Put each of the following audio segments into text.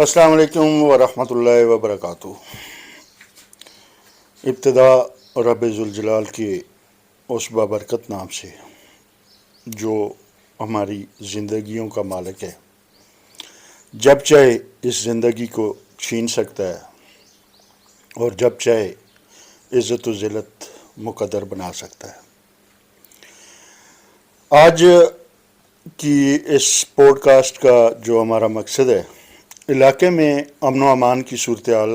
السلام علیکم ورحمۃ اللہ وبرکاتہ۔ ابتدا رب ذوالجلال کے اس بابرکت نام سے جو ہماری زندگیوں کا مالک ہے، جب چاہے اس زندگی کو چھین سکتا ہے اور جب چاہے عزت و ذلت مقدر بنا سکتا ہے۔ آج کی اس پوڈ کاسٹ کا جو ہمارا مقصد ہے، علاقے میں امن و امان کی صورتحال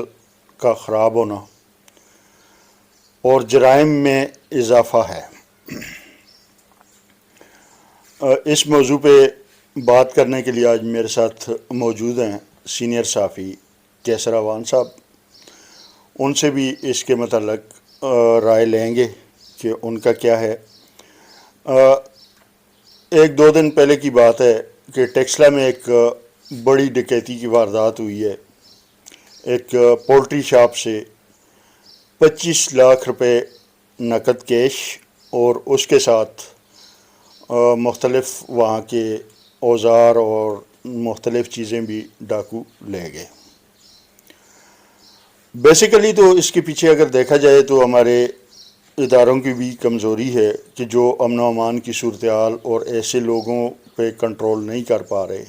کا خراب ہونا اور جرائم میں اضافہ ہے۔ اس موضوع پہ بات کرنے کے لیے آج میرے ساتھ موجود ہیں سینئر صحافی کیسر اعوان صاحب۔ ان سے بھی اس کے متعلق رائے لیں گے کہ ان کا کیا ہے۔ ایک دو دن پہلے کی بات ہے کہ ٹیکسلا میں ایک بڑی ڈکیتی کی واردات ہوئی ہے۔ ایک پولٹری شاپ سے 25 لاکھ روپے نقد کیش اور اس کے ساتھ مختلف وہاں کے اوزار اور مختلف چیزیں بھی ڈاکو لے گئے۔ بیسیکلی تو اس کے پیچھے اگر دیکھا جائے تو ہمارے اداروں کی بھی کمزوری ہے کہ جو امن و امان کی صورتحال اور ایسے لوگوں پہ کنٹرول نہیں کر پا رہے،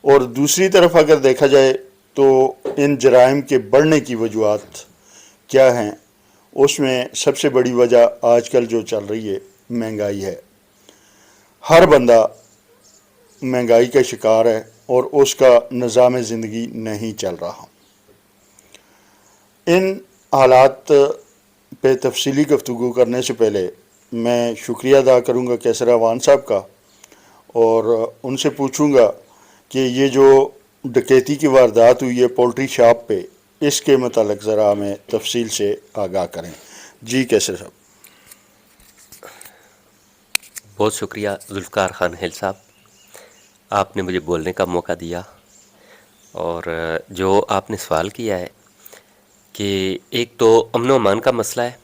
اور دوسری طرف اگر دیکھا جائے تو ان جرائم کے بڑھنے کی وجوہات کیا ہیں۔ اس میں سب سے بڑی وجہ آج کل جو چل رہی ہے مہنگائی ہے۔ ہر بندہ مہنگائی کا شکار ہے اور اس کا نظام زندگی نہیں چل رہا۔ ان حالات پہ تفصیلی گفتگو کرنے سے پہلے میں شکریہ ادا کروں گا کیسر اعوان صاحب کا، اور ان سے پوچھوں گا کہ یہ جو ڈکیتی کی واردات ہوئی ہے پولٹری شاپ پہ، اس کے متعلق ذرا ہمیں تفصیل سے آگاہ کریں۔ جی کیسر صاحب۔ بہت شکریہ ذوالفقار خان ہیل صاحب، آپ نے مجھے بولنے کا موقع دیا۔ اور جو آپ نے سوال کیا ہے کہ ایک تو امن و امان کا مسئلہ ہے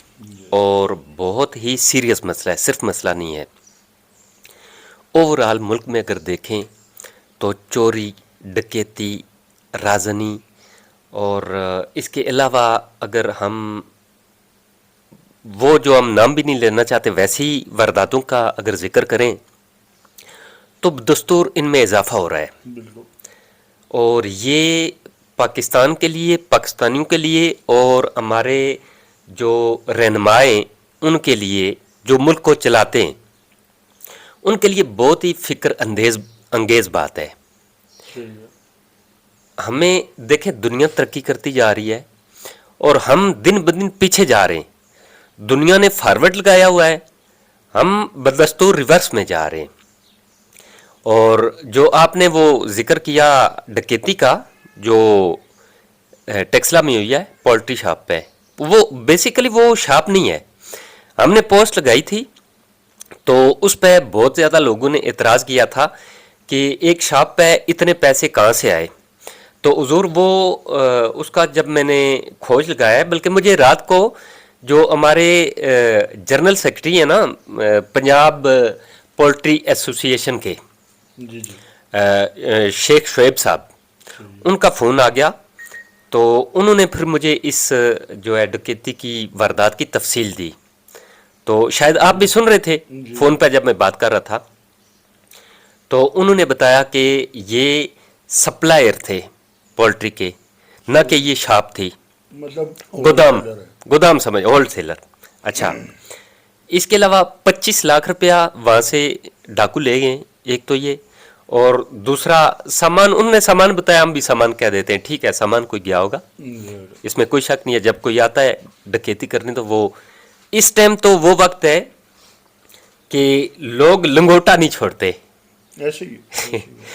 اور بہت ہی سیریس مسئلہ ہے، صرف مسئلہ نہیں ہے۔ اوورآل ملک میں اگر دیکھیں تو چوری، ڈکیتی، رازنی، اور اس کے علاوہ اگر ہم وہ جو ہم نام بھی نہیں لینا چاہتے ویسی وارداتوں کا اگر ذکر کریں تو دستور ان میں اضافہ ہو رہا ہے۔ اور یہ پاکستان کے لیے، پاکستانیوں کے لیے اور ہمارے جو رہنمائیں ان کے لیے جو ملک کو چلاتے ہیں ان کے لیے بہت ہی فکر انگیز بات ہے۔ ہمیں دیکھیں دنیا ترقی کرتی جا رہی ہے اور ہم دن بدن پیچھے جا رہے ہیں۔ دنیا نے فارورڈ لگایا ہوا ہے، ہم بدستور ریورس میں جا رہے ہیں۔ اور جو آپ نے وہ ذکر کیا ڈکیتی کا جو ٹیکسلا میں ہوئی ہے پولٹری شاپ پہ، وہ بیسیکلی وہ شاپ نہیں ہے۔ ہم نے پوسٹ لگائی تھی تو اس پہ بہت زیادہ لوگوں نے اعتراض کیا تھا کہ ایک شاپ پہ اتنے پیسے کہاں سے آئے۔ تو حضور وہ اس کا جب میں نے کھوج لگایا، بلکہ مجھے رات کو جو ہمارے جنرل سیکرٹری ہیں نا پنجاب پولٹری ایسوسی ایشن کے، شیخ شعیب صاحب، ان کا فون آ گیا تو انہوں نے پھر مجھے اس جو ہے ڈکیتی کی واردات کی تفصیل دی۔ تو شاید آپ بھی سن رہے تھے فون پہ جب میں بات کر رہا تھا، تو انہوں نے بتایا کہ یہ سپلائر تھے پولٹری کے، نہ کہ یہ شاپ تھی، مطلب گودام سمجھ، ہول سیلر۔ اچھا، اس کے علاوہ 25 لاکھ روپیہ وہاں سے ڈاکو لے گئے، ایک تو یہ، اور دوسرا سامان، انہوں نے سامان بتایا، ہم بھی سامان کہہ دیتے ہیں، ٹھیک ہے سامان کوئی گیا ہوگا، اس میں کوئی شک نہیں ہے۔ جب کوئی آتا ہے ڈکیتی کرنے تو وہ اس ٹائم تو وہ وقت ہے کہ لوگ لنگوٹا نہیں چھوڑتے،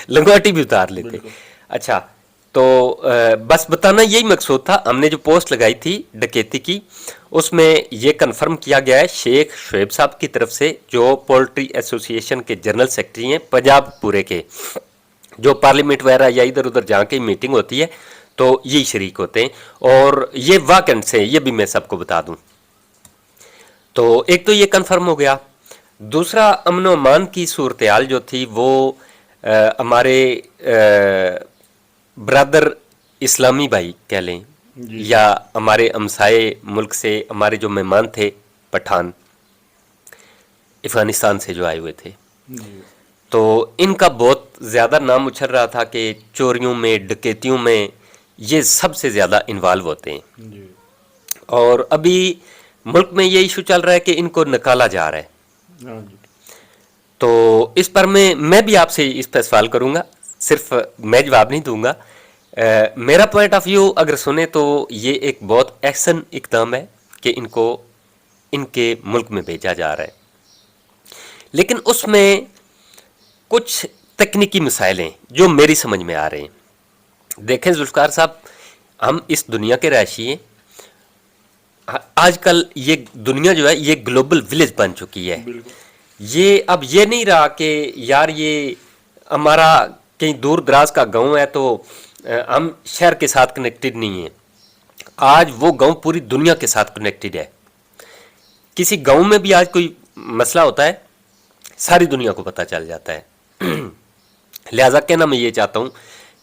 لنگوٹی بھی اتار لیتے۔ اچھا، تو بس بتانا یہی مقصود تھا۔ ہم نے جو پوسٹ لگائی تھی ڈکیتی کی، اس میں یہ کنفرم کیا گیا ہے شیخ شعیب صاحب کی طرف سے، جو پولٹری ایسوسی ایشن کے جنرل سیکرٹری ہیں پنجاب پورے کے، جو پارلیمنٹ وغیرہ یا ادھر ادھر جہاں کی میٹنگ ہوتی ہے تو یہی شریک ہوتے ہیں، اور یہ واقعات سے یہ بھی میں سب کو بتا دوں۔ تو ایک تو یہ کنفرم ہو گیا۔ دوسرا امن و امان کی صورتحال جو تھی وہ ہمارے برادر اسلامی بھائی کہہ لیں جی یا ہمارے ہمسائے ملک سے ہمارے جو مہمان تھے پٹھان افغانستان سے جو آئے ہوئے تھے، جی تو ان کا بہت زیادہ نام اچھل رہا تھا کہ چوریوں میں ڈکیتیوں میں یہ سب سے زیادہ انوالو ہوتے ہیں، جی اور ابھی ملک میں یہ ایشو چل رہا ہے کہ ان کو نکالا جا رہا ہے۔ ہاں جی تو اس پر میں بھی آپ سے اس پہ سوال کروں گا، صرف میں جواب نہیں دوں گا۔ میرا پوائنٹ آف ویو اگر سنیں تو یہ ایک بہت احسن اقدام ہے کہ ان کو ان کے ملک میں بھیجا جا رہا ہے، لیکن اس میں کچھ تکنیکی مسائل ہیں جو میری سمجھ میں آ رہے ہیں۔ دیکھیں ذوالفقار صاحب، ہم اس دنیا کے رہائشی ہیں۔ آج کل یہ دنیا جو ہے یہ گلوبل ولیج بن چکی ہے۔ بالکل یہ اب یہ نہیں رہا کہ یار یہ ہمارا کہیں دور دراز کا گاؤں ہے تو ہم شہر کے ساتھ کنیکٹڈ نہیں ہیں۔ آج وہ گاؤں پوری دنیا کے ساتھ کنیکٹڈ ہے۔ کسی گاؤں میں بھی آج کوئی مسئلہ ہوتا ہے ساری دنیا کو پتہ چل جاتا ہے۔ لہٰذا کہنا میں یہ چاہتا ہوں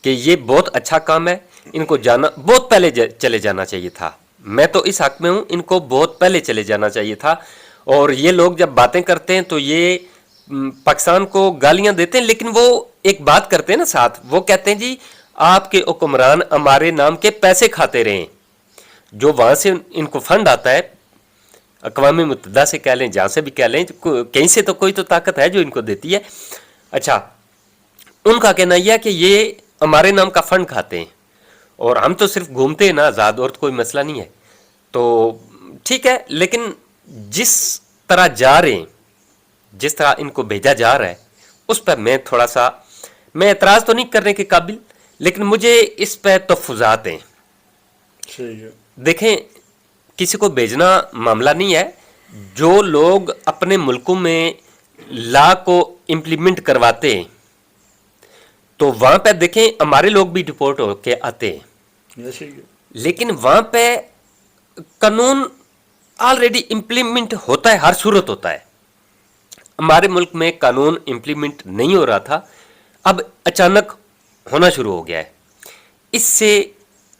کہ یہ بہت اچھا کام ہے، ان کو جانا بہت پہلے چلے جانا چاہیے تھا۔ میں تو اس حق میں ہوں، ان کو بہت پہلے چلے جانا چاہیے تھا۔ اور یہ لوگ جب باتیں کرتے ہیں تو یہ پاکستان کو گالیاں دیتے ہیں، لیکن وہ ایک بات کرتے ہیں نا ساتھ، وہ کہتے ہیں جی آپ کے حکمران ہمارے نام کے پیسے کھاتے رہے ہیں۔ جو وہاں سے ان کو فنڈ آتا ہے، اقوام متحدہ سے کہہ لیں جہاں سے بھی کہہ لیں، کہیں سے تو کوئی تو طاقت ہے جو ان کو دیتی ہے۔ اچھا، ان کا کہنا یہ ہے کہ یہ ہمارے نام کا فنڈ کھاتے ہیں اور ہم تو صرف گھومتے ہیں نا آزاد، اور تو کوئی مسئلہ نہیں ہے۔ تو ٹھیک ہے، لیکن جس طرح جا رہے ہیں، جس طرح ان کو بھیجا جا رہا ہے، اس پہ میں تھوڑا سا میں اعتراض تو نہیں کرنے کے قابل، لیکن مجھے اس پہ تحفظات ہیں۔ صحیح ہے دیکھیں، کسی کو بھیجنا معاملہ نہیں ہے۔ جو لوگ اپنے ملکوں میں لا کو امپلیمنٹ کرواتے ہیں تو وہاں پہ دیکھیں ہمارے لوگ بھی ڈپورٹ ہو کے آتے ہیں، ایسے ہی ہے لیکن وہاں پہ قانون آلریڈی امپلیمنٹ ہوتا ہے، ہر صورت ہوتا ہے۔ ہمارے ملک میں قانون امپلیمنٹ نہیں ہو رہا تھا، اب اچانک ہونا شروع ہو گیا ہے۔ اس سے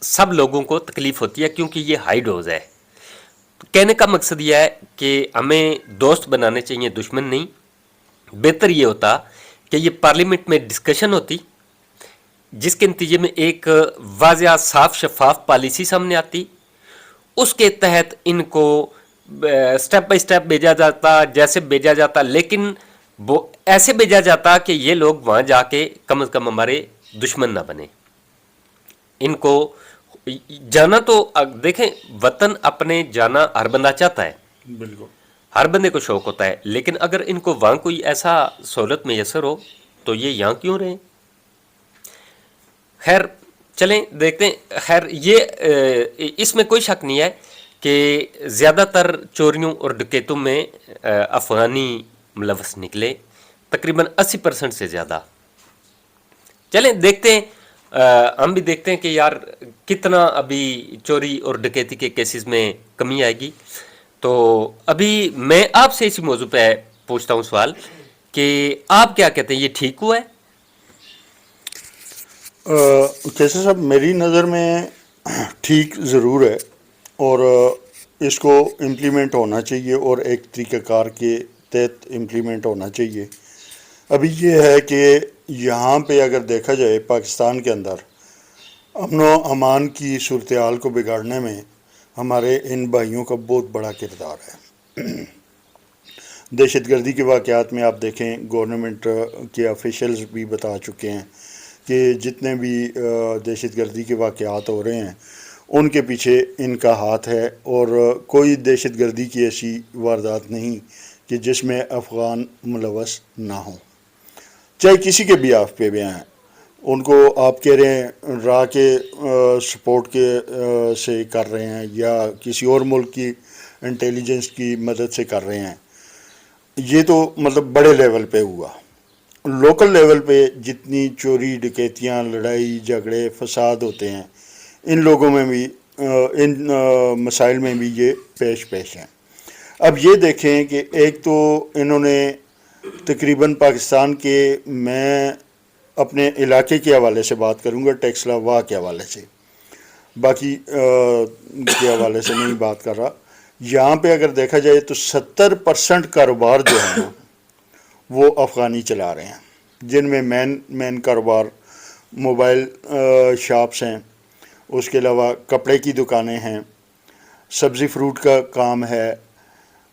سب لوگوں کو تکلیف ہوتی ہے کیونکہ یہ ہائی ڈوز ہے۔ کہنے کا مقصد یہ ہے کہ ہمیں دوست بنانے چاہیے، دشمن نہیں۔ بہتر یہ ہوتا کہ یہ پارلیمنٹ میں ڈسکشن ہوتی جس کے نتیجے میں ایک واضح صاف شفاف پالیسی سامنے آتی، اس کے تحت ان کو سٹیپ بائی سٹیپ بھیجا جاتا جیسے بھیجا جاتا، لیکن وہ ایسے بھیجا جاتا کہ یہ لوگ وہاں جا کے کم از کم ہمارے دشمن نہ بنے۔ ان کو جانا تو دیکھیں، وطن اپنے جانا ہر بندہ چاہتا ہے، بالکل ہر بندے کو شوق ہوتا ہے، لیکن اگر ان کو وہاں کوئی ایسا سہولت میسر ہو تو یہ یہاں کیوں رہیں؟ خیر چلیں دیکھتے ہیں۔ خیر یہ اس میں کوئی شک نہیں ہے کہ زیادہ تر چوریوں اور ڈکیتوں میں افغانی ملوث نکلے، تقریباً 80% سے زیادہ۔ چلیں دیکھتے ہیں، ہم بھی دیکھتے ہیں کہ یار کتنا ابھی چوری اور ڈکیتی کے کیسز میں کمی آئے گی۔ تو ابھی میں آپ سے اسی موضوع پہ پوچھتا ہوں سوال کہ آپ کیا کہتے ہیں، یہ ٹھیک ہوا ہے؟ کیسے صاحب، میری نظر میں ٹھیک ضرور ہے، اور اس کو امپلیمنٹ ہونا چاہیے اور ایک طریقہ کار کے تحت امپلیمنٹ ہونا چاہیے۔ ابھی یہ ہے کہ یہاں پہ اگر دیکھا جائے پاکستان کے اندر امن و امان کی صورتحال کو بگاڑنے میں ہمارے ان بھائیوں کا بہت بڑا کردار ہے۔ دہشت گردی کے واقعات میں آپ دیکھیں، گورنمنٹ کے آفیشلز بھی بتا چکے ہیں کہ جتنے بھی دہشت گردی کے واقعات ہو رہے ہیں ان کے پیچھے ان کا ہاتھ ہے، اور کوئی دہشت گردی کی ایسی واردات نہیں کہ جس میں افغان ملوث نہ ہوں، چاہے کسی کے بھی آپ پہ بھی ہیں۔ ان کو آپ کہہ رہے ہیں راہ کے سپورٹ کے سے کر رہے ہیں یا کسی اور ملک کی انٹیلیجنس کی مدد سے کر رہے ہیں، یہ تو مطلب بڑے لیول پہ ہوا۔ لوکل لیول پہ جتنی چوری ڈکیتیاں، لڑائی جھگڑے، فساد ہوتے ہیں، ان لوگوں میں بھی ان مسائل میں بھی یہ پیش ہیں۔ اب یہ دیکھیں کہ ایک تو انہوں نے تقریباً پاکستان کے، میں اپنے علاقے کے حوالے سے بات کروں گا، ٹیکسلا واہ کے حوالے سے، باقی کے حوالے سے نہیں بات کر رہا. یہاں پہ اگر دیکھا جائے تو 70% کاروبار جو ہے نا وہ افغانی چلا رہے ہیں, جن میں مین کاروبار موبائل شاپس ہیں, اس کے علاوہ کپڑے کی دکانیں ہیں, سبزی فروٹ کا کام ہے,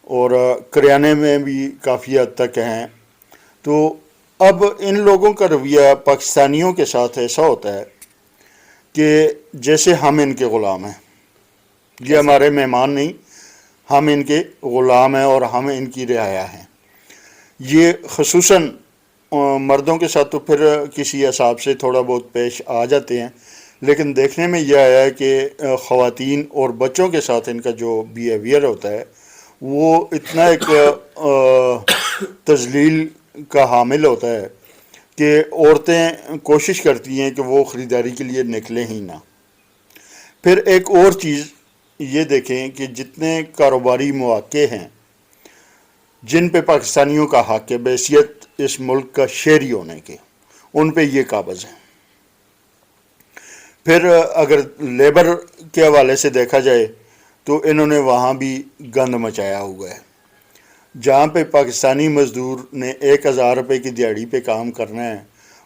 اور کریانے میں بھی کافی حد تک ہیں. تو اب ان لوگوں کا رویہ پاکستانیوں کے ساتھ ایسا ہوتا ہے کہ جیسے ہم ان کے غلام ہیں, یہ ہمارے مہمان نہیں, ہم ان کے غلام ہیں اور ہم ان کی رعایا ہیں. یہ خصوصاً مردوں کے ساتھ تو پھر کسی حساب سے تھوڑا بہت پیش آ جاتے ہیں, لیکن دیکھنے میں یہ آیا ہے کہ خواتین اور بچوں کے ساتھ ان کا جو بیہیویئر ہوتا ہے وہ اتنا ایک تذلیل کا حامل ہوتا ہے کہ عورتیں کوشش کرتی ہیں کہ وہ خریداری کے لیے نکلیں ہی نہ. پھر ایک اور چیز یہ دیکھیں کہ جتنے کاروباری مواقع ہیں جن پہ پاکستانیوں کا حق ہے بحیثیت اس ملک کا شہری ہونے کے, ان پہ یہ قابض ہیں. پھر اگر لیبر کے حوالے سے دیکھا جائے تو انہوں نے وہاں بھی گند مچایا ہوا ہے. جہاں پہ پاکستانی مزدور نے 1,000 روپے کی دیہڑی پہ کام کرنا ہے,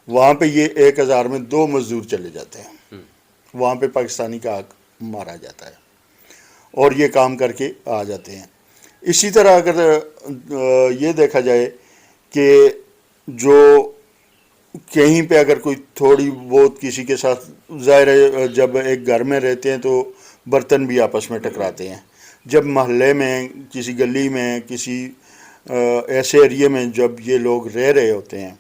وہاں پہ یہ 1,000 میں 2 مزدور چلے جاتے ہیں. وہاں پہ پاکستانی کا حق مارا جاتا ہے اور یہ کام کر کے آ جاتے ہیں. اسی طرح اگر یہ دیکھا جائے کہ جو کہیں پہ اگر کوئی تھوڑی بہت کسی کے ساتھ, ظاہر ہے جب ایک گھر میں رہتے ہیں تو برتن بھی آپس میں ٹکراتے ہیں. جب محلے میں, کسی گلی میں, کسی ایسے ایریے میں جب یہ لوگ رہ رہے ہوتے ہیں,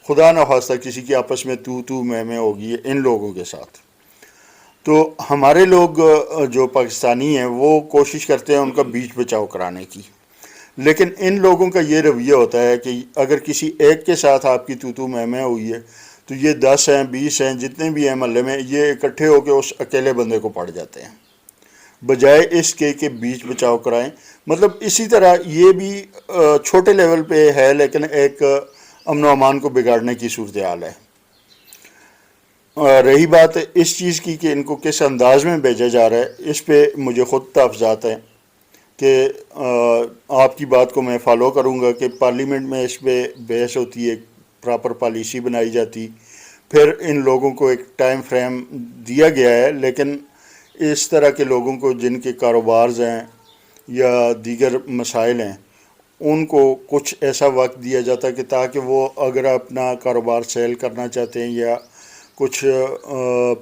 خدا نخواستہ کسی کی آپس میں تو میں ہوگی ان لوگوں کے ساتھ, تو ہمارے لوگ جو پاکستانی ہیں وہ کوشش کرتے ہیں ان کا بیچ بچاؤ کرانے کی. لیکن ان لوگوں کا یہ رویہ ہوتا ہے کہ اگر کسی ایک کے ساتھ آپ کی تو میں ہوئی ہے تو یہ 10 ہیں 20 ہیں جتنے بھی ہیں محلے میں, یہ اکٹھے ہو کے اس اکیلے بندے کو پڑ جاتے ہیں بجائے اس کے کہ بیچ بچاؤ کرائیں. مطلب اسی طرح یہ بھی چھوٹے لیول پہ ہے, لیکن ایک امن و امان کو بگاڑنے کی صورتحال ہے. رہی بات اس چیز کی کہ ان کو کس انداز میں بھیجا جا رہا ہے, اس پہ مجھے خود تحفظات ہیں کہ آپ کی بات کو میں فالو کروں گا کہ پارلیمنٹ میں اس پہ بحث ہوتی ہے, پراپر پالیسی بنائی جاتی, پھر ان لوگوں کو ایک ٹائم فریم دیا گیا ہے. لیکن اس طرح کے لوگوں کو جن کے کاروبارز ہیں یا دیگر مسائل ہیں, ان کو کچھ ایسا وقت دیا جاتا ہے کہ تاکہ وہ اگر اپنا کاروبار سیل کرنا چاہتے ہیں یا کچھ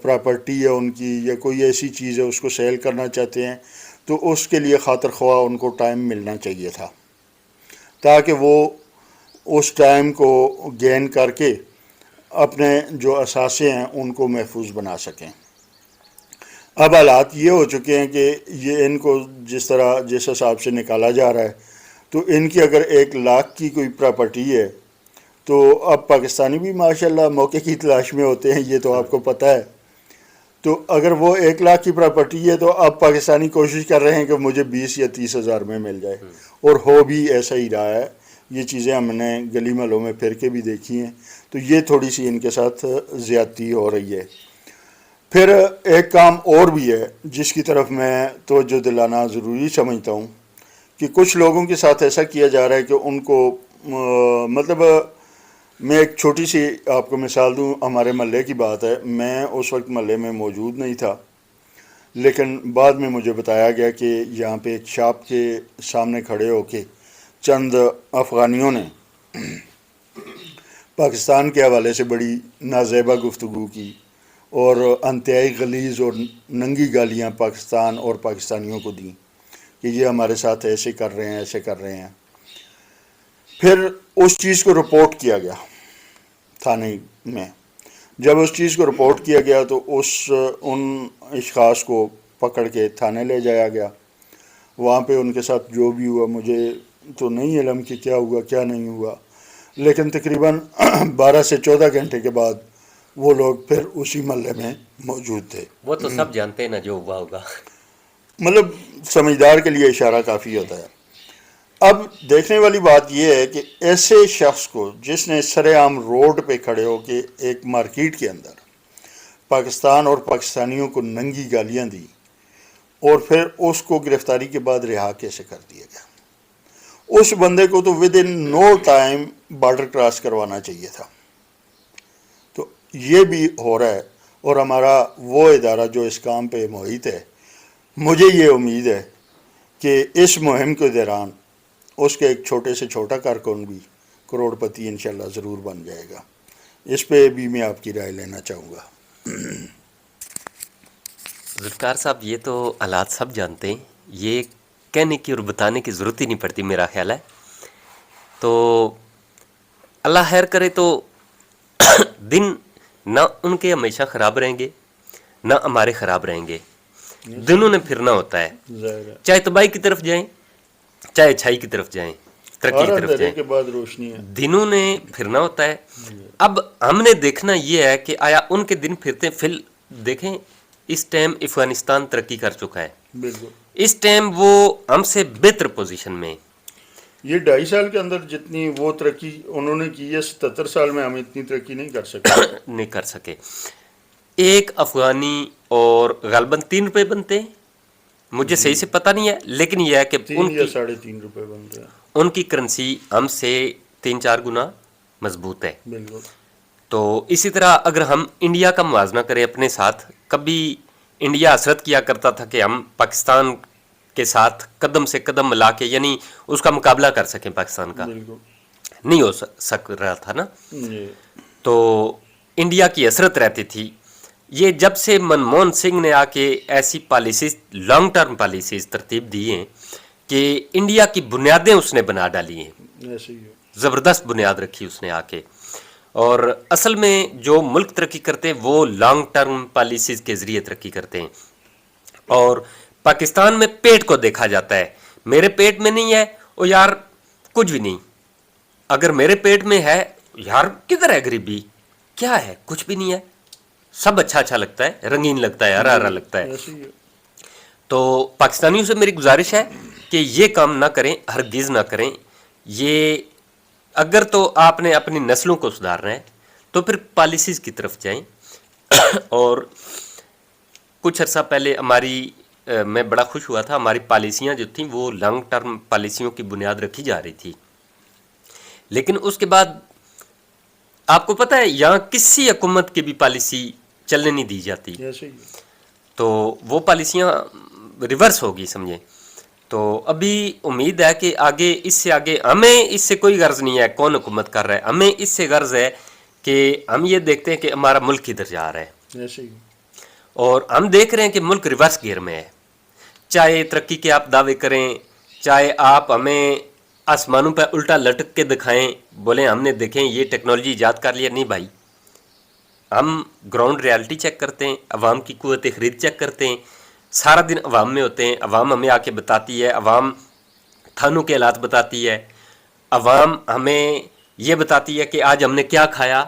پراپرٹی ہے ان کی یا کوئی ایسی چیز ہے اس کو سیل کرنا چاہتے ہیں, تو اس کے لیے خاطر خواہ ان کو ٹائم ملنا چاہیے تھا تاکہ وہ اس ٹائم کو گین کر کے اپنے جو اثاثے ہیں ان کو محفوظ بنا سکیں. اب حالات یہ ہو چکے ہیں کہ یہ ان کو جس حساب سے نکالا جا رہا ہے, تو ان کی اگر 1,00,000 کی کوئی پراپرٹی ہے تو اب پاکستانی بھی ماشاءاللہ موقع کی تلاش میں ہوتے ہیں, یہ تو آپ کو پتہ ہے. تو اگر وہ 1,00,000 کی پراپرٹی ہے تو اب پاکستانی کوشش کر رہے ہیں کہ مجھے 20 یا 30 ہزار میں مل جائے, اور ہو بھی ایسا ہی رہا ہے. یہ چیزیں ہم نے گلی محلوں میں پھر کے بھی دیکھی ہیں, تو یہ تھوڑی سی ان کے ساتھ زیادتی ہو رہی ہے. پھر ایک کام اور بھی ہے جس کی طرف میں توجہ دلانا ضروری سمجھتا ہوں کہ کچھ لوگوں کے ساتھ ایسا کیا جا رہا ہے کہ ان کو مطلب میں ایک چھوٹی سی آپ کو مثال دوں. ہمارے محلے کی بات ہے, میں اس وقت محلے میں موجود نہیں تھا, لیکن بعد میں مجھے بتایا گیا کہ یہاں پہ ایک شاپ کے سامنے کھڑے ہو کے چند افغانیوں نے پاکستان کے حوالے سے بڑی نازیبہ گفتگو کی اور انتہائی غلیظ اور ننگی گالیاں پاکستان اور پاکستانیوں کو دیں کہ یہ ہمارے ساتھ ایسے کر رہے ہیں ایسے کر رہے ہیں. پھر اس چیز کو رپورٹ کیا گیا تھانے میں. جب اس چیز کو رپورٹ کیا گیا تو ان اشخاص کو پکڑ کے تھانے لے جایا گیا. وہاں پہ ان کے ساتھ جو بھی ہوا مجھے تو نہیں علم کہ کیا ہوا کیا نہیں ہوا, لیکن تقریباً 12 سے 14 گھنٹے کے بعد وہ لوگ پھر اسی محلے میں موجود تھے. وہ تو سب جانتے ہیں نا جو ہوا ہوگا. مطلب سمجھدار کے لیے اشارہ کافی ہوتا ہے. اب دیکھنے والی بات یہ ہے کہ ایسے شخص کو جس نے سر عام روڈ پہ کھڑے ہو کے ایک مارکیٹ کے اندر پاکستان اور پاکستانیوں کو ننگی گالیاں دی اور پھر اس کو گرفتاری کے بعد رہا کیسے کر دیا گیا. اس بندے کو تو within no time border cross کروانا چاہیے تھا. تو یہ بھی ہو رہا ہے اور ہمارا وہ ادارہ جو اس کام پہ محیط ہے، مجھے یہ امید ہے کہ اس مہم کے دوران اس کے ایک چھوٹے سے چھوٹا کارکن بھی کروڑ پتی انشاءاللہ ضرور بن جائے گا. اس پہ بھی میں آپ کی رائے لینا چاہوں گا. ذوالفقار صاحب یہ تو حالات سب جانتے ہیں، یہ کہنے کی اور بتانے کی ضرورت ہی نہیں پڑتی میرا خیال ہے. تو اللہ خیر کرے تو دن نہ ان کے ہمیشہ خراب رہیں گے نہ ہمارے خراب رہیں گے. دنوں نے پھرنا ہوتا ہے، ظاہر ہے چاہے تباہی کی طرف جائیں چاہے اچھائی کی طرف جائیں، ترقی کی ہر طرف اندھیرے جائیں، کے بعد روشنی ہے. دنوں نے پھرنا ہوتا ہے. اب ہم نے دیکھنا یہ ہے کہ آیا ان کے دن پھرتے ہیں. دیکھیں اس ٹائم افغانستان ترقی کر چکا ہے، بالکل. اس ٹائم وہ ہم سے بہتر پوزیشن میں. یہ 2.5 سال کے اندر جتنی وہ ترقی انہوں نے کی ہے، 77 سال میں ہم اتنی ترقی نہیں کر سکتے. نہیں کر سکے. ایک افغانی اور غالباً 3 روپے بنتے ہیں، مجھے صحیح سے پتہ نہیں ہے، لیکن یہ ہے کہ 3 یا 3.5 روپے بنتے ہیں. ان کی کرنسی ہم سے 3-4 گنا مضبوط ہے. بالکل. تو اسی طرح اگر ہم انڈیا کا موازنہ کریں اپنے ساتھ، کبھی انڈیا حسرت کیا کرتا تھا کہ ہم پاکستان کے ساتھ قدم سے قدم ملا کے یعنی اس کا مقابلہ کر سکیں پاکستان کا، بالکل. نہیں ہو سک رہا تھا نا. جی. تو انڈیا کی حسرت رہتی تھی. یہ جب سے منموہن سنگھ نے آ کے ایسی پالیسیز لانگ ٹرم پالیسیز ترتیب دی ہیں کہ انڈیا کی بنیادیں اس نے بنا ڈالی ہیں، ایسے ہی ہے. زبردست بنیاد رکھی اس نے آ کے. اور اصل میں جو ملک ترقی کرتے ہیں وہ لانگ ٹرم پالیسیز کے ذریعے ترقی کرتے ہیں. اور پاکستان میں پیٹ کو دیکھا جاتا ہے، میرے پیٹ میں نہیں ہے او یار کچھ بھی نہیں، اگر میرے پیٹ میں ہے یار کدھر ہے غریبی، کیا ہے کچھ بھی نہیں ہے، سب اچھا لگتا ہے، رنگین لگتا ہے، ہرا لگتا ہے. ایسے ہی ہے. تو پاکستانیوں سے میری گزارش ہے کہ یہ کام نہ کریں، ہرگز نہ کریں. یہ اگر تو آپ نے اپنی نسلوں کو سدھارنا ہے تو پھر پالیسیز کی طرف جائیں. اور کچھ عرصہ پہلے میں بڑا خوش ہوا تھا، ہماری پالیسیاں جو تھیں وہ لانگ ٹرم پالیسیوں کی بنیاد رکھی جا رہی تھی. لیکن اس کے بعد آپ کو پتہ ہے یہاں کسی حکومت کی بھی پالیسی چلنے نہیں دی جاتی، ایسے ہی ہے. تو وہ پالیسیاں ریورس ہوگی سمجھیں. تو ابھی امید ہے کہ آگے اس سے آگے ہمیں اس سے کوئی غرض نہیں ہے کون حکومت کر رہا ہے، ہمیں اس سے غرض ہے کہ ہم یہ دیکھتے ہیں کہ ہمارا ملک کدھر جا رہا ہے. ایسے ہی. اور ہم دیکھ رہے ہیں کہ ملک ریورس گیئر میں ہے. چاہے ترقی کے آپ دعوے کریں، چاہے آپ ہمیں آسمانوں پہ الٹا لٹک کے دکھائیں، بولیں ہم نے دیکھیں یہ ٹیکنالوجی ایجاد کر لیا. نہیں بھائی، ہم گراؤنڈ ریالٹی چیک کرتے ہیں، عوام کی قوت خرید چیک کرتے ہیں، سارا دن عوام میں ہوتے ہیں، عوام ہمیں آ کے بتاتی ہے، عوام تھانوں کے حالات بتاتی ہے، عوام ہمیں یہ بتاتی ہے کہ آج ہم نے کیا کھایا،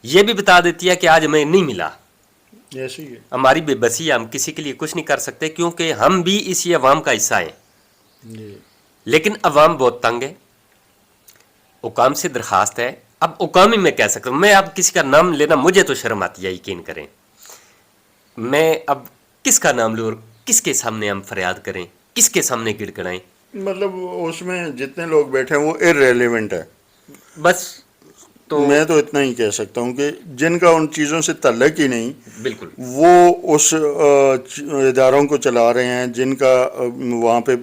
یہ بھی بتا دیتی ہے کہ آج ہمیں نہیں ملا. ایسے ہی ہے. ہماری بے بسی ہے، ہم کسی کے لیے کچھ نہیں کر سکتے کیونکہ ہم بھی اسی عوام کا حصہ ہیں. جی. لیکن عوام بہت تنگ ہے. حکام سے درخواست ہے، اب حکام ہی میں کہہ سکتا ہوں، میں اب کسی کا نام لینا مجھے تو شرم آتی ہے، یقین کریں. میں اب کس کا نام لوں اور کس کے سامنے ہم فریاد کریں، کس کے سامنے گڑ گڑائیں. مطلب اس میں جتنے لوگ بیٹھے ہیں وہ ارریلیونٹ ہے. بس تو میں تو اتنا ہی کہہ سکتا ہوں کہ جن کا ان چیزوں سے تعلق ہی نہیں، بالکل وہ اس اداروں کو چلا رہے ہیں جن کا وہاں پہ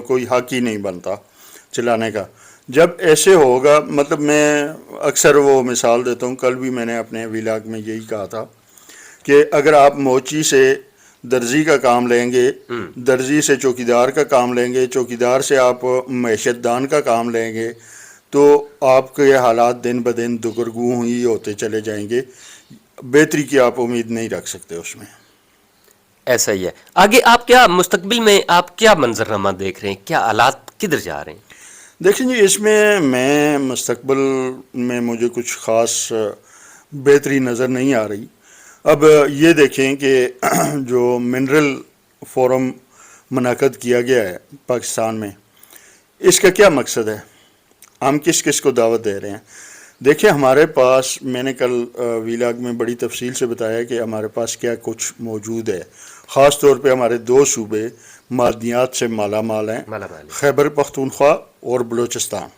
کوئی حق ہی نہیں بنتا چلانے کا. جب ایسے ہوگا، مطلب میں اکثر وہ مثال دیتا ہوں، کل بھی میں نے اپنے ولاگ میں یہی کہا تھا کہ اگر آپ موچی سے درزی کا کام لیں گے، درزی سے چوکیدار کا کام لیں گے، چوکیدار سے آپ معیشت دان کا کام لیں گے، تو آپ کے حالات دن بدن دگرگوں ہی ہوتے چلے جائیں گے. بہتری کی آپ امید نہیں رکھ سکتے اس میں. ایسا ہی ہے. آگے آپ کیا مستقبل میں آپ کیا منظرنامہ دیکھ رہے ہیں، کیا حالات کدھر جا رہے ہیں؟ دیکھیں جی، اس میں مستقبل میں مجھے کچھ خاص بہتری نظر نہیں آ رہی. اب یہ دیکھیں کہ جو منرل فورم منعقد کیا گیا ہے پاکستان میں، اس کا کیا مقصد ہے، ہم کس کس کو دعوت دے رہے ہیں. دیکھیں ہمارے پاس میں نے کل ویلاگ میں بڑی تفصیل سے بتایا کہ ہمارے پاس کیا کچھ موجود ہے. خاص طور پہ ہمارے دو صوبے معدنیات سے مالا مال ہیں, مالا مال ہے. خیبر پختونخوا اور بلوچستان.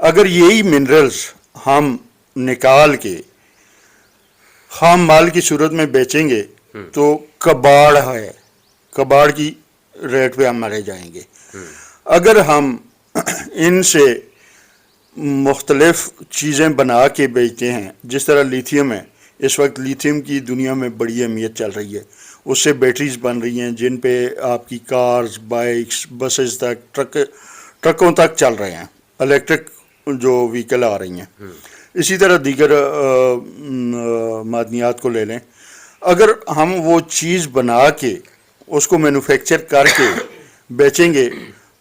اگر یہی منرلز ہم نکال کے خام مال کی صورت میں بیچیں گے تو کباڑ ہے, کباڑ کی ریٹ پہ ہم مرے جائیں گے. اگر ہم ان سے مختلف چیزیں بنا کے بیچتے ہیں, جس طرح لیتھیم ہے, اس وقت لیتھیم کی دنیا میں بڑی اہمیت چل رہی ہے, اس سے بیٹریز بن رہی ہیں جن پہ آپ کی کارز, بائکس, بسز تک, ٹرکوں تک چل رہے ہیں, الیکٹرک جو وہیکل آ رہی ہیں. اسی طرح دیگر معدنیات کو لے لیں, اگر ہم وہ چیز بنا کے اس کو مینوفیکچر کر کے بیچیں گے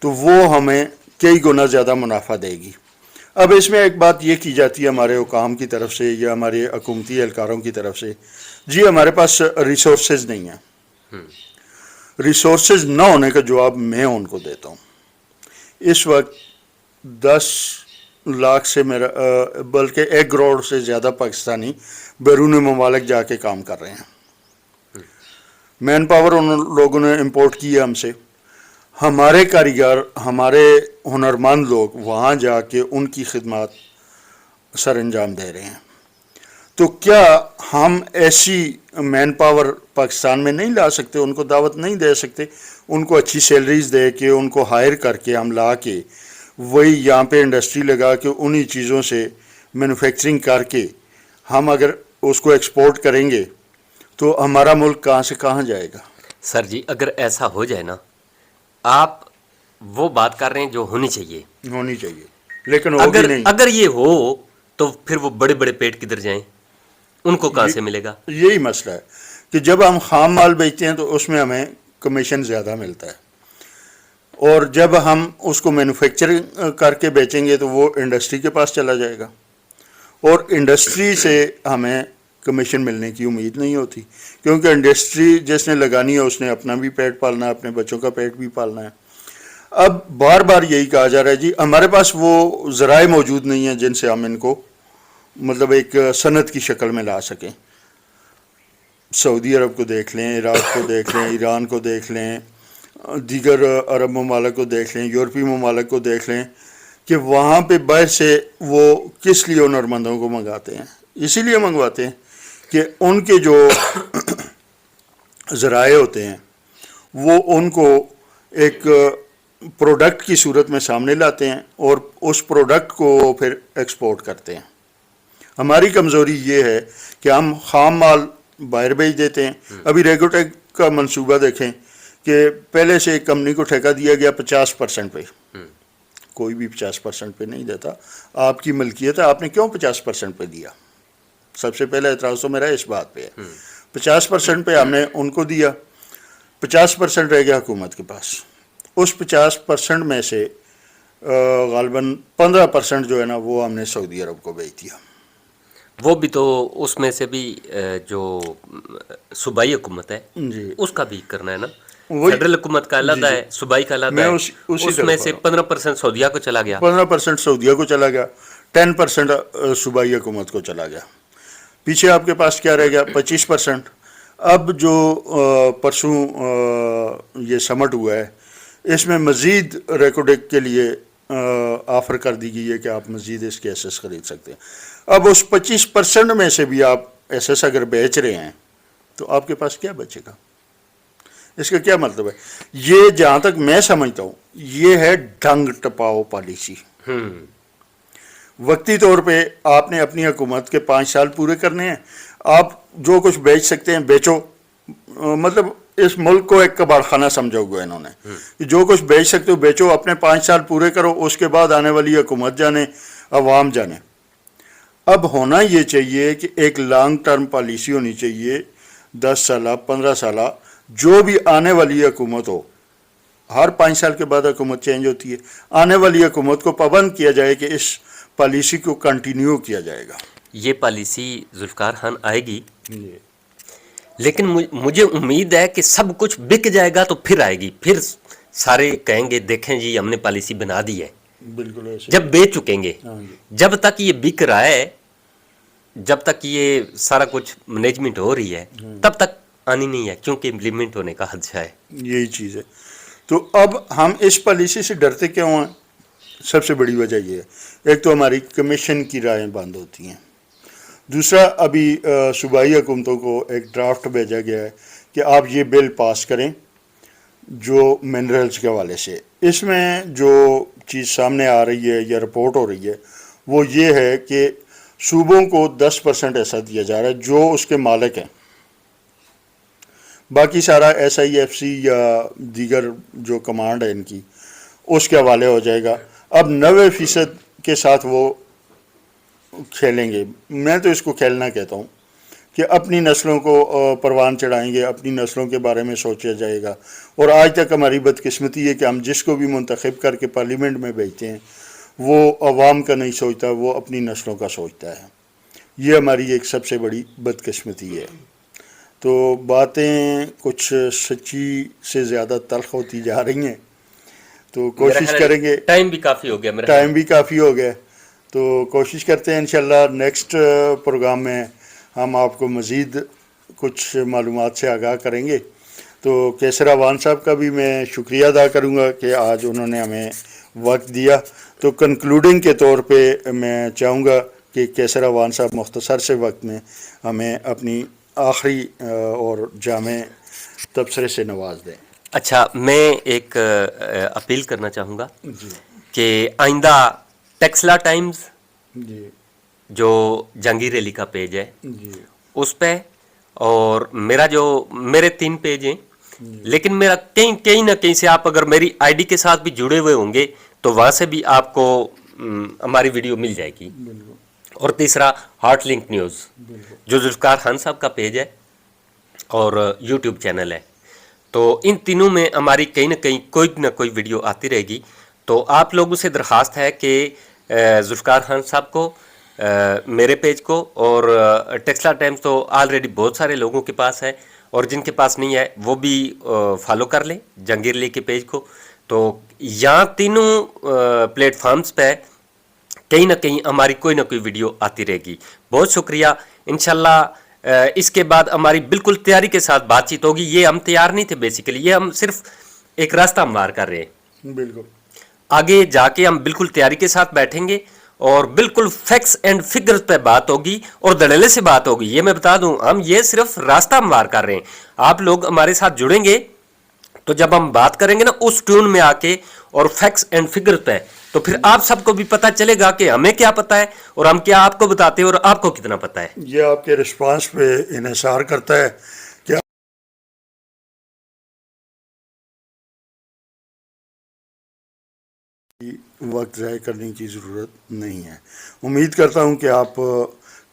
تو وہ ہمیں کئی گنا زیادہ منافع دے گی. اب اس میں ایک بات یہ کی جاتی ہے ہمارے حکام کی طرف سے یا ہمارے حکومتی اہلکاروں کی طرف سے, جی ہمارے پاس ریسورسز نہیں ہیں. ریسورسز نہ ہونے کا جواب میں ان کو دیتا ہوں. اس وقت 10 لاکھ سے میرا بلکہ 1 کروڑ سے زیادہ پاکستانی بیرون ممالک جا کے کام کر رہے ہیں. مین پاور ان لوگوں نے امپورٹ کی ہے ہم سے. ہمارے کاریگر, ہمارے ہنرمند لوگ وہاں جا کے ان کی خدمات سر انجام دے رہے ہیں. تو کیا ہم ایسی مین پاور پاکستان میں نہیں لا سکتے, ان کو دعوت نہیں دے سکتے, ان کو اچھی سیلریز دے کے, ان کو ہائر کر کے ہم لا کے وہی یہاں پہ انڈسٹری لگا کے انہی چیزوں سے مینوفیکچرنگ کر کے ہم اگر اس کو ایکسپورٹ کریں گے تو ہمارا ملک کہاں سے کہاں جائے گا؟ سر جی اگر ایسا ہو جائے نا, آپ وہ بات کر رہے ہیں جو ہونی چاہیے, ہونی چاہیے, لیکن ہوگی نہیں. اگر یہ ہو تو پھر وہ بڑے بڑے پیٹ کدھر جائیں, ان کو کہاں سے ملے گا؟ یہی مسئلہ ہے کہ جب ہم خام مال بیچتے ہیں تو اس میں ہمیں کمیشن زیادہ ملتا ہے, اور جب ہم اس کو مینوفیکچرنگ کر کے بیچیں گے تو وہ انڈسٹری کے پاس چلا جائے گا, اور انڈسٹری سے ہمیں کمیشن ملنے کی امید نہیں ہوتی, کیونکہ انڈسٹری جس نے لگانی ہے اس نے اپنا بھی پیٹ پالنا ہے, اپنے بچوں کا پیٹ بھی پالنا ہے. اب بار بار یہی کہا جا رہا ہے جی ہمارے پاس وہ ذرائع موجود نہیں ہیں جن سے ہم ان کو مطلب ایک صنعت کی شکل میں لا سکیں. سعودی عرب کو دیکھ لیں, عراق کو دیکھ لیں, ایران کو دیکھ لیں, دیگر عرب ممالک کو دیکھ لیں, یورپی ممالک کو دیکھ لیں کہ وہاں پہ باہر سے وہ کس لیے ہنرمندوں کو منگاتے ہیں. اسی لیے منگواتے ہیں کہ ان کے جو ذرائع ہوتے ہیں وہ ان کو ایک پروڈکٹ کی صورت میں سامنے لاتے ہیں اور اس پروڈکٹ کو پھر ایکسپورٹ کرتے ہیں. ہماری کمزوری یہ ہے کہ ہم خام مال باہر بھیج دیتے ہیں. ابھی ریگوٹیک کا منصوبہ دیکھیں کہ پہلے سے ایک کمپنی کو ٹھیکہ دیا گیا 50% پہ. کوئی بھی 50% پہ نہیں دیتا, آپ کی ملکیت ہے, آپ نے کیوں 50% پہ دیا؟ سب سے پہلے اعتراض تو میرا اس بات پہ ہے. 50% پہ ہم نے ان کو دیا, 50% رہ گیا حکومت کے پاس. اس 50% میں سے غالباً 15% جو ہے نا وہ ہم نے سعودی عرب کو بیچ دیا. وہ بھی تو اس میں سے بھی جو صوبائی حکومت ہے جی اس کا بھی کرنا ہے نا. وہی فیڈرل حکومت کا علیحدہ ہے, صوبائی کا علیحدہ میں ہے, اسی اس میں سے 15% سعودیہ کو چلا گیا, 15% سعودیہ کو چلا گیا, 10% صوبائی حکومت کو چلا گیا. پیچھے آپ کے پاس کیا رہ گیا؟ 25%. اب جو پرسوں یہ سمٹ ہوا ہے اس میں مزید ریکوڈیک کے لیے آفر کر دی گئی ہے کہ آپ مزید اس کے ایسیس خرید سکتے ہیں. اب اس 25% میں سے بھی آپ ایسیس اگر بیچ رہے ہیں تو آپ کے پاس کیا بچے گا؟ اس کا کیا مطلب ہے؟ یہ جہاں تک میں سمجھتا ہوں یہ ہے ڈھنگ ٹپاؤ پالیسی. وقتی طور پہ آپ نے اپنی حکومت کے 5 سال پورے کرنے ہیں, آپ جو کچھ بیچ سکتے ہیں بیچو. مطلب اس ملک کو ایک کباڑ خانہ سمجھا ہوا ہے انہوں نے کہ جو کچھ بیچ سکتے ہو بیچو, اپنے 5 سال پورے کرو, اس کے بعد آنے والی حکومت جانے, عوام جانے. اب ہونا یہ چاہیے کہ ایک لانگ ٹرم پالیسی ہونی چاہیے, 10 سالہ 15 سالہ, جو بھی آنے والی حکومت ہو. ہر 5 سال کے بعد حکومت چینج ہوتی ہے. آنے والی حکومت کو پابند کیا جائے کہ اس پالیسی کو کنٹینیو کیا جائے گا. یہ پالیسی ذوالفقار خان آئے گی, لیکن مجھے امید ہے کہ سب کچھ بک جائے گا تو پھر آئے گی, پھر سارے کہیں گے دیکھیں جی ہم نے پالیسی بنا دی ہے. بالکل ایسے جب بیچ چکیں گے. ہاں جی جب تک یہ بک رہا ہے، جب تک یہ سارا کچھ مینجمنٹ ہو رہی ہے، تب تک آنی نہیں ہے، کیونکہ امپلیمنٹ ہونے کا خدشہ ہے. یہی چیز ہے. تو اب ہم اس پالیسی سے ڈرتے کیوں ہیں؟ سب سے بڑی وجہ یہ ہے، ایک تو ہماری کمیشن کی رائیں بند ہوتی ہیں، دوسرا ابھی صوبائی حکومتوں کو ایک ڈرافٹ بھیجا گیا ہے کہ آپ یہ بل پاس کریں جو منرلز کے حوالے سے. اس میں جو چیز سامنے آ رہی ہے یا رپورٹ ہو رہی ہے وہ یہ ہے کہ صوبوں کو 10% ایسا دیا جا رہا ہے جو اس کے مالک ہیں، باقی سارا ایس آئی ایف سی یا دیگر جو کمانڈ ہے ان کی اس کے حوالے ہو جائے گا. اب 90% کے ساتھ وہ کھیلیں گے. میں تو اس کو کھیلنا کہتا ہوں کہ اپنی نسلوں کو پروان چڑھائیں گے، اپنی نسلوں کے بارے میں سوچا جائے گا. اور آج تک ہماری بدقسمتی ہے کہ ہم جس کو بھی منتخب کر کے پارلیمنٹ میں بھیجتے ہیں وہ عوام کا نہیں سوچتا، وہ اپنی نسلوں کا سوچتا ہے. یہ ہماری ایک سب سے بڑی بدقسمتی ہے. تو باتیں کچھ سچی سے زیادہ تلخ ہوتی جا رہی ہیں، تو کوشش کریں گے. ٹائم بھی کافی ہو گیا، میرا ٹائم بھی کافی ہو گیا، تو کوشش کرتے ہیں انشاءاللہ نیکسٹ پروگرام میں ہم آپ کو مزید کچھ معلومات سے آگاہ کریں گے. تو کیسر اعوان صاحب کا بھی میں شکریہ ادا کروں گا کہ آج انہوں نے ہمیں وقت دیا. تو کنکلوڈنگ کے طور پہ میں چاہوں گا کہ کیسر اعوان صاحب مختصر سے وقت میں ہمیں اپنی آخری اور جامع تبصرے سے نواز دیں. اچھا، میں ایک اپیل کرنا چاہوں گا جی کہ آئندہ ٹیکسلا ٹائمز جی جو جہانگیر علی کا پیج ہے جی اس پہ، اور میرے 3 پیج ہیں، لیکن میرا کہیں نہ کہیں سے آپ اگر میری آئی ڈی کے ساتھ بھی جڑے ہوئے ہوں گے تو وہاں سے بھی آپ کو ہماری ویڈیو مل جائے گی. بالکل اور تیسرا ہارٹ لنک نیوز بالکل جو ذوالفقار خان صاحب کا پیج ہے اور یوٹیوب چینل ہے. تو ان تینوں میں ہماری کہیں نہ کہیں کوئی نہ کوئی ویڈیو آتی رہے گی. تو آپ لوگوں سے درخواست ہے کہ ذوالفقار خان صاحب کو، میرے پیج کو، اور ٹیکسلا ٹائمز تو آلریڈی بہت سارے لوگوں کے پاس ہے، اور جن کے پاس نہیں ہے وہ بھی فالو کر لیں جہانگیر علی کے پیج کو. تو یہاں تینوں پلیٹ فارمز پہ کہیں نہ کہیں ہماری کوئی نہ کوئی ویڈیو آتی رہے گی. بہت شکریہ. انشاءاللہ اس کے بعد ہماری بالکل تیاری کے ساتھ بات چیت ہوگی. یہ ہم تیار نہیں تھے بیسیکلی، یہ ہم صرف ایک راستہ ہموار کر رہے ہیں. بالکل آگے جا کے ہم بالکل تیاری کے ساتھ بیٹھیں گے اور بالکل فیکٹس اینڈ فگر پہ بات ہوگی اور دلیلے سے بات ہوگی. یہ میں بتا دوں، ہم یہ صرف راستہ ہموار کر رہے ہیں. آپ لوگ ہمارے ساتھ جڑیں گے تو جب ہم بات کریں گے نا اس ٹیون میں آ کے اور فیکٹس اینڈ فگر پہ، تو پھر آپ سب کو بھی پتہ چلے گا کہ ہمیں کیا پتہ ہے اور ہم کیا آپ کو بتاتے ہیں اور آپ کو کتنا پتہ ہے. یہ آپ کے رسپانس پہ انحصار کرتا ہے کہ وقت ضائع کرنے کی ضرورت نہیں ہے. امید کرتا ہوں کہ آپ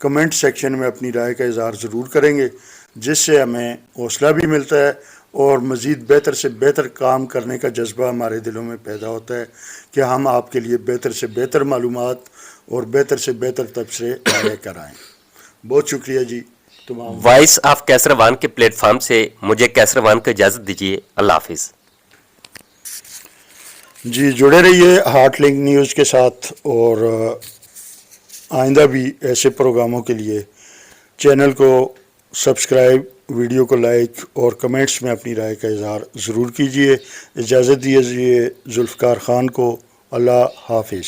کمنٹ سیکشن میں اپنی رائے کا اظہار ضرور کریں گے، جس سے ہمیں حوصلہ بھی ملتا ہے اور مزید بہتر سے بہتر کام کرنے کا جذبہ ہمارے دلوں میں پیدا ہوتا ہے کہ ہم آپ کے لیے بہتر سے بہتر معلومات اور بہتر سے بہتر تبصرے لے کر آئیں. بہت شکریہ جی تمام. وائس آف کیسر اعوان کے پلیٹ فارم سے مجھے کیسر اعوان کو اجازت دیجیے. اللہ حافظ. جی جڑے رہیے ہارٹ لنک نیوز کے ساتھ، اور آئندہ بھی ایسے پروگراموں کے لیے چینل کو سبسکرائب، ویڈیو کو لائک اور کمنٹس میں اپنی رائے کا اظہار ضرور کیجیے. اجازت دیجیے ذوالفقار خان کو. اللہ حافظ.